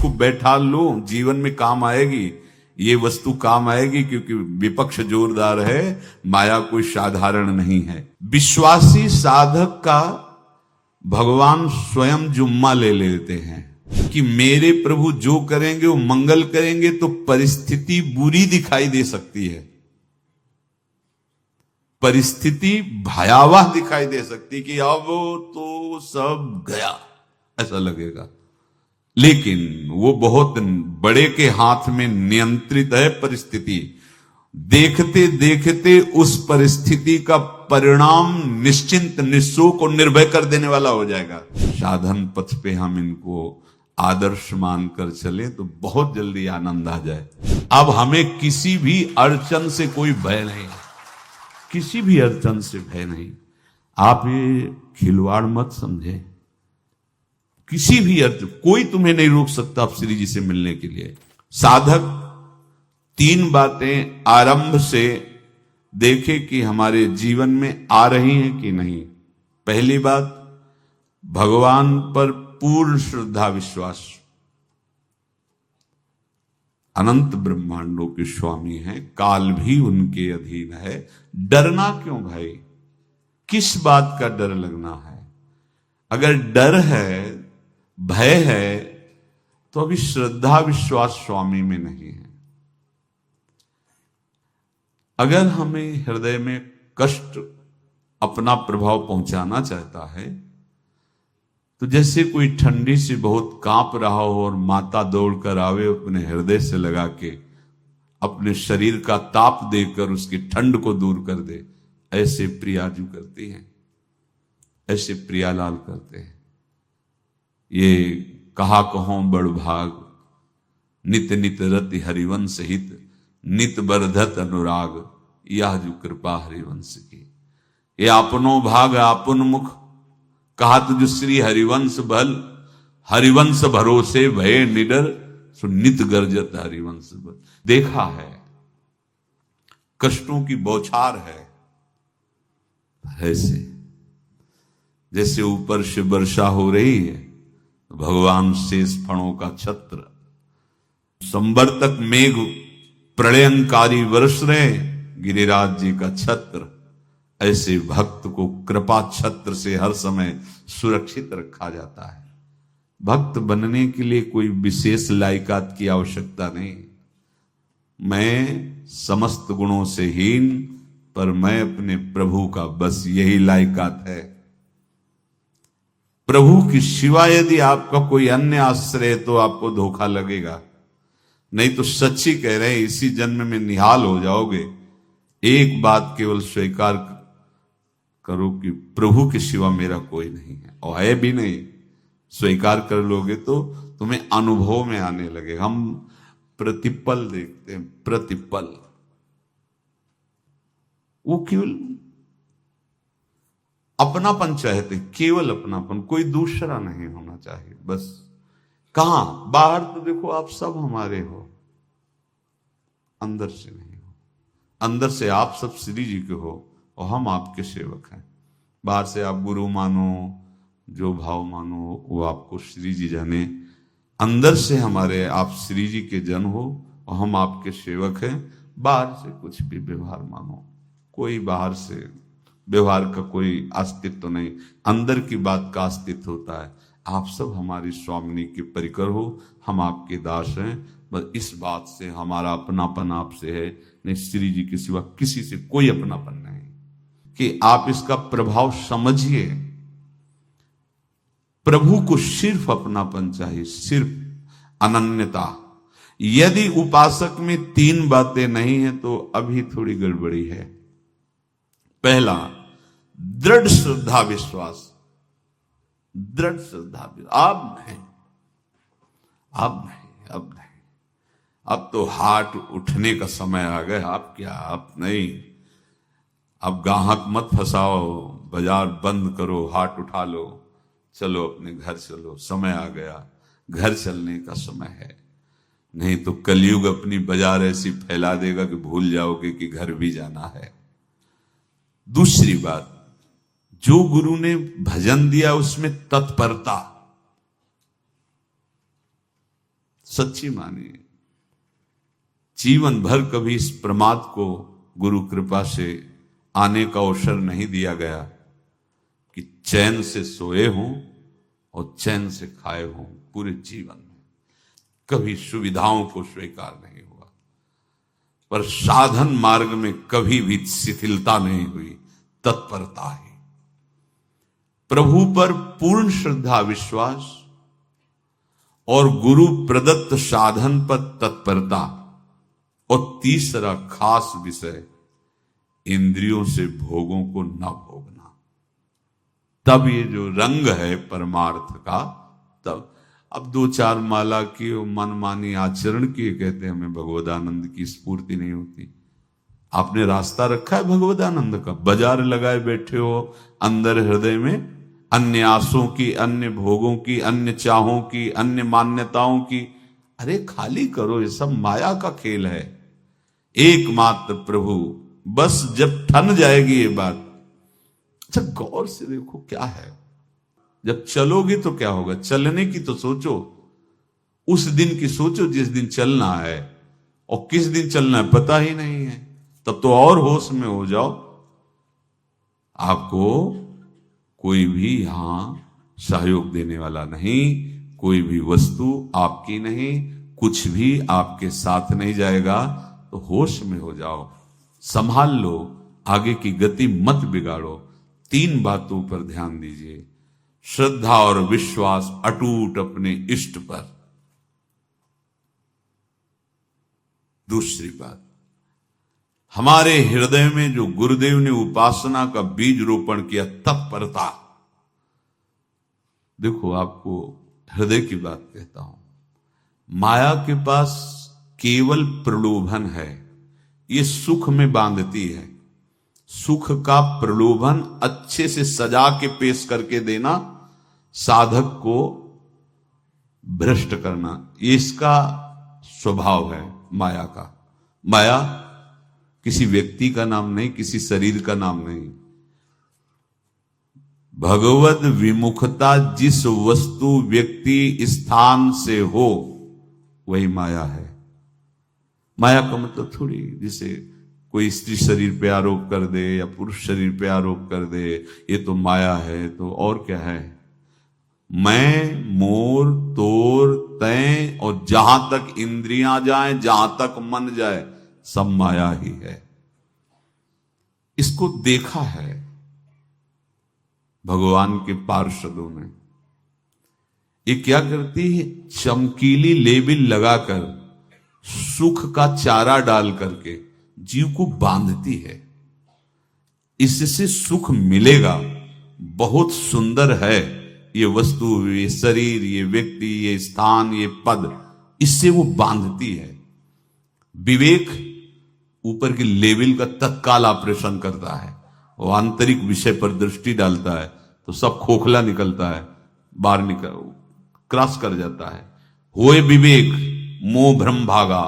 इसको बैठा लो, जीवन में काम आएगी, ये वस्तु काम आएगी, क्योंकि विपक्ष जोरदार है, माया कोई साधारण नहीं है। विश्वासी साधक का भगवान स्वयं जुम्मा ले लेते हैं कि मेरे प्रभु जो करेंगे वो मंगल करेंगे, तो परिस्थिति बुरी दिखाई दे सकती है, परिस्थिति भयावह दिखाई दे सकती कि अब तो सब गया, ऐसा लगेगा। लेकिन वो बहुत बड़े के हाथ में नियंत्रित है परिस्थिति। देखते देखते उस परिस्थिति का परिणाम निश्चिंत, निःशोक और निर्भय कर देने वाला हो जाएगा। साधन पथ पे हम इनको आदर्श मानकर चले तो बहुत जल्दी आनंद आ जाए। अब हमें किसी भी अड़चन से कोई भय नहीं, किसी भी अड़चन से भय नहीं। आप ये खिलवाड़ मत समझे, किसी भी अर्थ कोई तुम्हें नहीं रोक सकता आप श्री जी से मिलने के लिए। साधक 3 बातें आरंभ से देखे कि हमारे जीवन में आ रही हैं कि नहीं। पहली बात, भगवान पर पूर्ण श्रद्धा विश्वास। अनंत ब्रह्मांडों के स्वामी हैं, काल भी उनके अधीन है। डरना क्यों भाई, किस बात का डर लगना है? अगर डर है, भय है, तो अभी श्रद्धा विश्वास स्वामी में नहीं है। अगर हमें हृदय में कष्ट अपना प्रभाव पहुंचाना चाहता है, तो जैसे कोई ठंडी से बहुत कांप रहा हो और माता दौड़कर आवे, अपने हृदय से लगा के अपने शरीर का ताप देकर उसकी ठंड को दूर कर दे, ऐसे प्रियाजू करती हैं, ऐसे प्रियालाल करते हैं। ये कहा कहो बड़ भाग, नित नित रति हरिवंश हित, नित बरधत अनुराग, यह जो कृपा हरिवंश की। ये आपनो भाग आपन मुख, कहा तुझ श्री हरिवंश बल, हरिवंश भरोसे भय निडर, सो नित गर्जत हरिवंश बल। देखा है कष्टों की बौछार है, ऐसे जैसे ऊपर से वर्षा हो रही है, भगवान शेष फणों का छत्र, संवर्तक मेघ प्रलयंकारी वर्ष रहे, गिरिराज जी का छत्र। ऐसे भक्त को कृपा छत्र से हर समय सुरक्षित रखा जाता है। भक्त बनने के लिए कोई विशेष लायकात की आवश्यकता नहीं। मैं समस्त गुणों से हीन, पर मैं अपने प्रभु का, बस यही लायकात है। प्रभु की सिवा यदि आपका कोई अन्य आश्रय है तो आपको धोखा लगेगा। नहीं तो सच्ची कह रहे हैं, इसी जन्म में निहाल हो जाओगे। एक बात केवल स्वीकार करो कि प्रभु के सिवा मेरा कोई नहीं है, और है भी नहीं। स्वीकार कर लोगे तो तुम्हें अनुभव में आने लगे। हम प्रतिपल देखते हैं, प्रतिपल, वो केवल अपनापन चाहते, केवल अपनापन, कोई दूसरा नहीं होना चाहिए। बस कहां बाहर तो देखो आप सब हमारे हो, अंदर से नहीं हो। अंदर से आप सब श्री जी के हो और हम आपके सेवक हैं। बाहर से आप गुरु मानो, जो भाव मानो, वो आपको श्री जी जाने। अंदर से हमारे आप श्री जी के जन हो और हम आपके सेवक हैं। बाहर से कुछ भी व्यवहार मानो, कोई बाहर से व्यवहार का कोई अस्तित्व नहीं, अंदर की बात का अस्तित्व होता है। आप सब हमारी स्वामिनी के परिकर हो, हम आपके दास हैं। बस इस बात से हमारा अपनापन आपसे है, नहीं श्री जी के सिवा किसी से कोई अपनापन नहीं। कि आप इसका प्रभाव समझिए। प्रभु को सिर्फ अपनापन चाहिए, सिर्फ अनन्यता। यदि उपासक में 3 बातें नहीं है तो अभी थोड़ी गड़बड़ी है। पहला, दृढ़ श्रद्धा विश्वास। दृढ़ श्रद्धा, अब नहीं, अब नहीं, अब नहीं, अब तो हाथ उठने का समय आ गया। अब क्या, अब नहीं, अब गाहक मत फंसाओ, बाजार बंद करो, हाथ उठा लो, चलो अपने घर चलो, समय आ गया, घर चलने का समय है। नहीं तो कलयुग अपनी बाजार ऐसी फैला देगा कि भूल जाओगे कि घर भी जाना है। दूसरी बात, जो गुरु ने भजन दिया उसमें तत्परता। सच्ची मानिए। जीवन भर कभी इस प्रमाद को गुरु कृपा से आने का अवसर नहीं दिया गया कि चैन से सोए हों और चैन से खाए हों। पूरे जीवन में कभी सुविधाओं को स्वीकार नहीं हुआ, पर साधन मार्ग में कभी भी शिथिलता नहीं हुई, तत्परता ही। प्रभु पर पूर्ण श्रद्धा विश्वास और गुरु प्रदत्त साधन पर तत्परता, और तीसरा खास विषय इंद्रियों से भोगों को न भोगना। तब ये जो रंग है परमार्थ का, तब अब 2-4 माला की मनमानी आचरण की कहते हैं हमें भगवदानंद की स्फूर्ति नहीं होती। आपने रास्ता रखा है भगवदानंद का, बाजार लगाए बैठे हो अंदर हृदय में अन्य आसों की, अन्य भोगों की, अन्य चाहों की, अन्य मान्यताओं की। अरे खाली करो, ये सब माया का खेल है। एकमात्र प्रभु, बस जब ठन जाएगी ये बात। अच्छा गौर से देखो क्या है, जब चलोगे तो क्या होगा, चलने की तो सोचो, उस दिन की सोचो जिस दिन चलना है, और किस दिन चलना है पता ही नहीं है, तब तो और होश में हो जाओ। आपको कोई भी यहां सहयोग देने वाला नहीं, कोई भी वस्तु आपकी नहीं, कुछ भी आपके साथ नहीं जाएगा। तो होश में हो जाओ, संभाल लो, आगे की गति मत बिगाड़ो। 3 बातों पर ध्यान दीजिए, श्रद्धा और विश्वास अटूट अपने इष्ट पर। दूसरी बात, हमारे हृदय में जो गुरुदेव ने उपासना का बीज रोपण किया, तत्परता। देखो आपको हृदय की बात कहता हूं, माया के पास केवल प्रलोभन है, ये सुख में बांधती है। सुख का प्रलोभन अच्छे से सजा के पेश करके देना, साधक को भ्रष्ट करना, ये इसका स्वभाव है माया का। माया किसी व्यक्ति का नाम नहीं, किसी शरीर का नाम नहीं। भगवद विमुखता जिस वस्तु व्यक्ति स्थान से हो वही माया है। माया का मतलब थोड़ी जिसे कोई स्त्री शरीर पे आरोप कर दे या पुरुष शरीर पे आरोप कर दे, ये तो माया है, तो और क्या है। मैं, मोर, तोर, तय और जहां तक इंद्रियां जाएं, जहां तक मन जाए, सब माया ही है। इसको देखा है भगवान के पार्षदों ने। ये क्या करती है, चमकीली लेबिल लगाकर, सुख का चारा डाल करके जीव को बांधती है। इससे सुख मिलेगा, बहुत सुंदर है ये वस्तु, ये शरीर, ये व्यक्ति, ये स्थान, ये पद, इससे वो बांधती है। विवेक ऊपर की लेवल का तत्काल ऑपरेशन करता है, वो आंतरिक विषय पर दृष्टि डालता है तो सब खोखला निकलता है, बाहर निकल क्रॉस कर जाता है। होए विवेक मोह भ्रम भागा,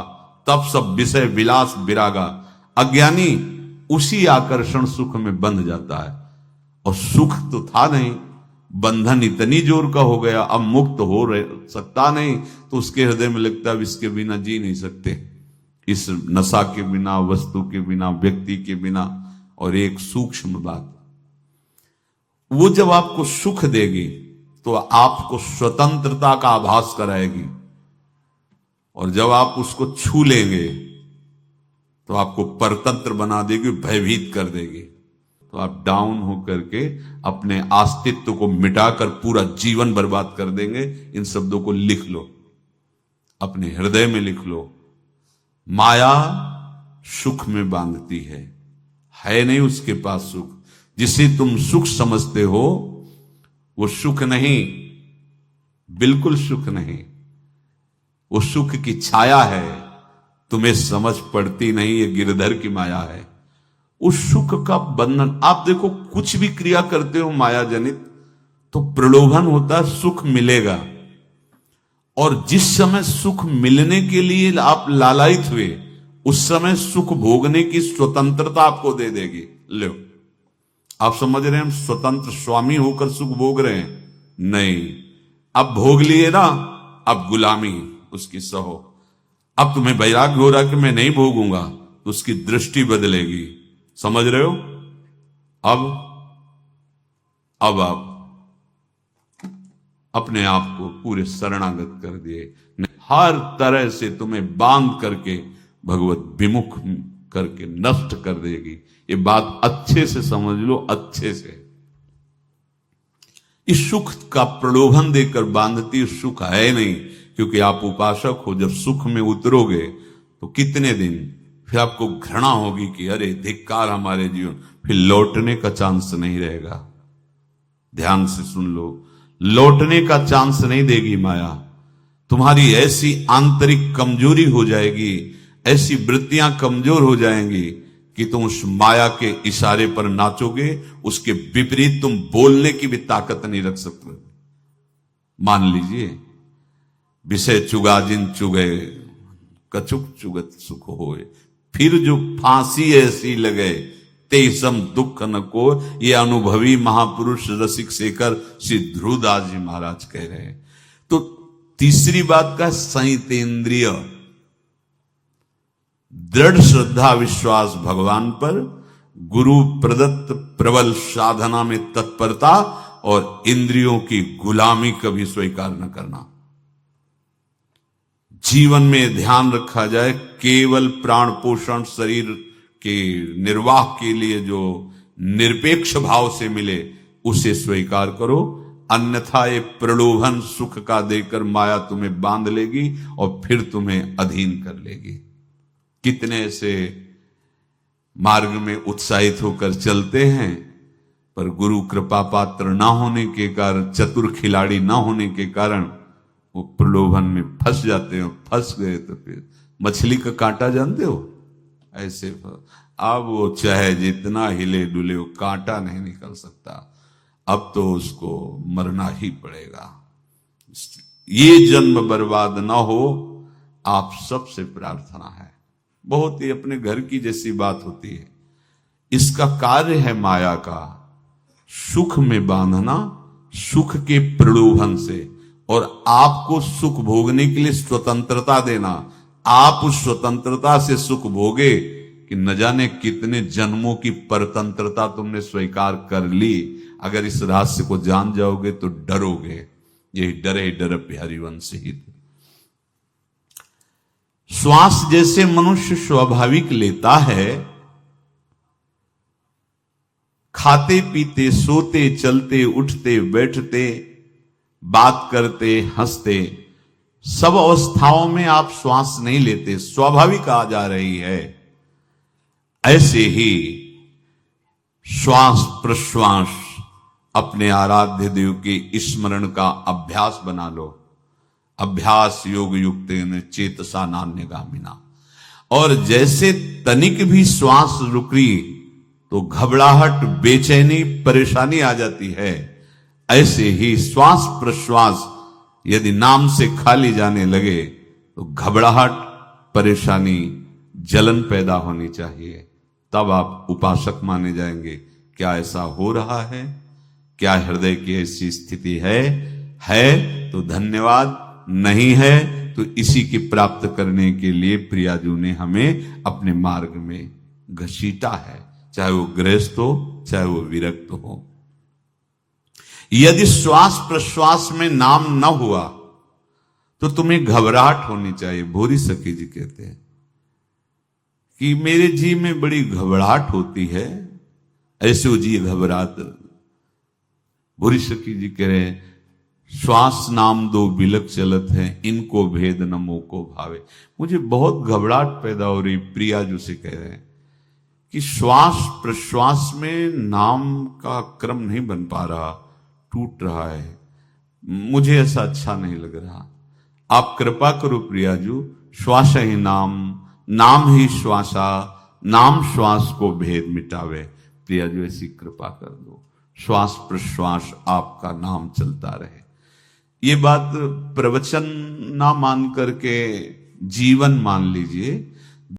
तब सब विषय विलास विरागा। अज्ञानी उसी आकर्षण सुख में बंध जाता है, और सुख तो था नहीं, बंधन इतनी जोर का हो गया, अब मुक्त हो सकता नहीं, तो उसके हृदय में लगता है इसके बिना जी नहीं सकते, इस नशा के बिना, वस्तु के बिना, व्यक्ति के बिना। और एक सूक्ष्म बात, वो जब आपको सुख देगी तो आपको स्वतंत्रता का आभास कराएगी, और जब आप उसको छू लेंगे तो आपको परतंत्र बना देगी, भयभीत कर देगी। तो आप डाउन होकर के अपने अस्तित्व को मिटाकर पूरा जीवन बर्बाद कर देंगे। इन शब्दों को लिख लो, अपने हृदय में लिख लो। माया सुख में बांधती है नहीं उसके पास सुख। जिसे तुम सुख समझते हो वो सुख नहीं, बिल्कुल सुख नहीं, वो सुख की छाया है, तुम्हें समझ पड़ती नहीं, ये गिरधर की माया है। उस सुख का बंधन, आप देखो कुछ भी क्रिया करते हो माया जनित तो प्रलोभन होता है, सुख मिलेगा। और जिस समय सुख मिलने के लिए आप लालायित हुए, उस समय सुख भोगने की स्वतंत्रता आपको दे देगी। लो, आप समझ रहे हैं हम स्वतंत्र स्वामी होकर सुख भोग रहे हैं? नहीं, अब भोग लिए ना, अब गुलामी, उसकी सहो। अब तुम्हें वैराग्य हो रहा कि मैं नहीं भोगूंगा, तो उसकी दृष्टि बदलेगी। समझ रहे हो? अब आप अपने आप को पूरे शरणागत कर दिए, हर तरह से तुम्हें बांध करके भगवत विमुख करके नष्ट कर देगी। ये बात अच्छे से समझ लो, अच्छे से। इस सुख का प्रलोभन देकर बांधती सुख है नहीं, क्योंकि आप उपासक हो। जब सुख में उतरोगे तो कितने दिन फिर आपको घृणा होगी कि अरे धिक्कार हमारे जीवन, फिर लौटने का चांस नहीं रहेगा। ध्यान से सुन लो, लौटने का चांस नहीं देगी माया। तुम्हारी ऐसी आंतरिक कमजोरी हो जाएगी, ऐसी वृत्तियां कमजोर हो जाएंगी कि तुम उस माया के इशारे पर नाचोगे, उसके विपरीत तुम बोलने की भी ताकत नहीं रख सकते। मान लीजिए, विषय चुगा जिन चुगे, कछुक चुगत सुख होए, फिर जो फांसी ऐसी लगे तेसम दुख न को। ये अनुभवी महापुरुष रसिक शेखर श्री ध्रुवदास जी महाराज कह रहे हैं। तो तीसरी बात का संयतेंद्रिय, दृढ़ श्रद्धा विश्वास भगवान पर, गुरु प्रदत्त प्रबल साधना में तत्परता, और इंद्रियों की गुलामी कभी स्वीकार न करना। जीवन में ध्यान रखा जाए, केवल प्राण पोषण शरीर के निर्वाह के लिए जो निरपेक्ष भाव से मिले उसे स्वीकार करो, अन्यथा ये प्रलोभन सुख का देकर माया तुम्हें बांध लेगी और फिर तुम्हें अधीन कर लेगी। कितने से मार्ग में उत्साहित होकर चलते हैं, पर गुरु कृपा पात्र ना होने के कारण, चतुर खिलाड़ी ना होने के कारण वो प्रलोभन में फंस जाते हैं। फंस गए तो फिर मछली का कांटा जानते हो, ऐसे अब वो चाहे जितना हिले डुले, वो कांटा नहीं निकल सकता। अब तो उसको मरना ही पड़ेगा। ये जन्म बर्बाद ना हो, आप सबसे प्रार्थना है। बहुत ही अपने घर की जैसी बात होती है। इसका कार्य है माया का सुख में बांधना, सुख के प्रलोभन से, और आपको सुख भोगने के लिए स्वतंत्रता देना। आप उस स्वतंत्रता से सुख भोगे कि न जाने कितने जन्मों की परतंत्रता तुमने स्वीकार कर ली। अगर इस रहस्य को जान जाओगे तो डरोगे। यही डरे डर प्यारी वंश हित। श्वास जैसे मनुष्य स्वाभाविक लेता है, खाते पीते सोते चलते उठते बैठते बात करते हंसते, सब अवस्थाओं में आप श्वास नहीं लेते, स्वाभाविक आ जा रही है। ऐसे ही श्वास प्रश्वास अपने आराध्य देव के स्मरण का अभ्यास बना लो। अभ्यास योग युक्तेन चेतसा नान्यगामिना। और जैसे तनिक भी श्वास रुकी तो घबराहट, बेचैनी, परेशानी आ जाती है, ऐसे ही श्वास प्रश्वास यदि नाम से खाली जाने लगे तो घबराहट, परेशानी, जलन पैदा होनी चाहिए। तब आप उपासक माने जाएंगे। क्या ऐसा हो रहा है? क्या हृदय की ऐसी स्थिति है तो धन्यवाद, नहीं है तो इसी की प्राप्त करने के लिए प्रियाजू ने हमें अपने मार्ग में घसीटा है, चाहे वो गृहस्थ हो चाहे वो विरक्त हो। यदि श्वास प्रश्वास में नाम न हुआ तो तुम्हें घबराहट होनी चाहिए। भूरी सखी जी कहते हैं कि मेरे जी में बड़ी घबराहट होती है, ऐसे वो जी घबरात। भूरी सखी जी कह रहे हैं, श्वास नाम दो बिलक चलत है, इनको भेद न मोको भावे। मुझे बहुत घबराहट पैदा हो रही। प्रिया जो से कह रहे हैं कि श्वास प्रश्वास में नाम का क्रम नहीं बन पा रहा, टूट रहा है, मुझे ऐसा अच्छा नहीं लग रहा। आप कृपा करो प्रियाजू, श्वास ही नाम, नाम ही श्वासा, नाम श्वास को भेद मिटावे। प्रियाजू ऐसी कृपा कर दो, श्वास प्रश्वास आपका नाम चलता रहे। ये बात प्रवचन ना मान करके जीवन मान लीजिए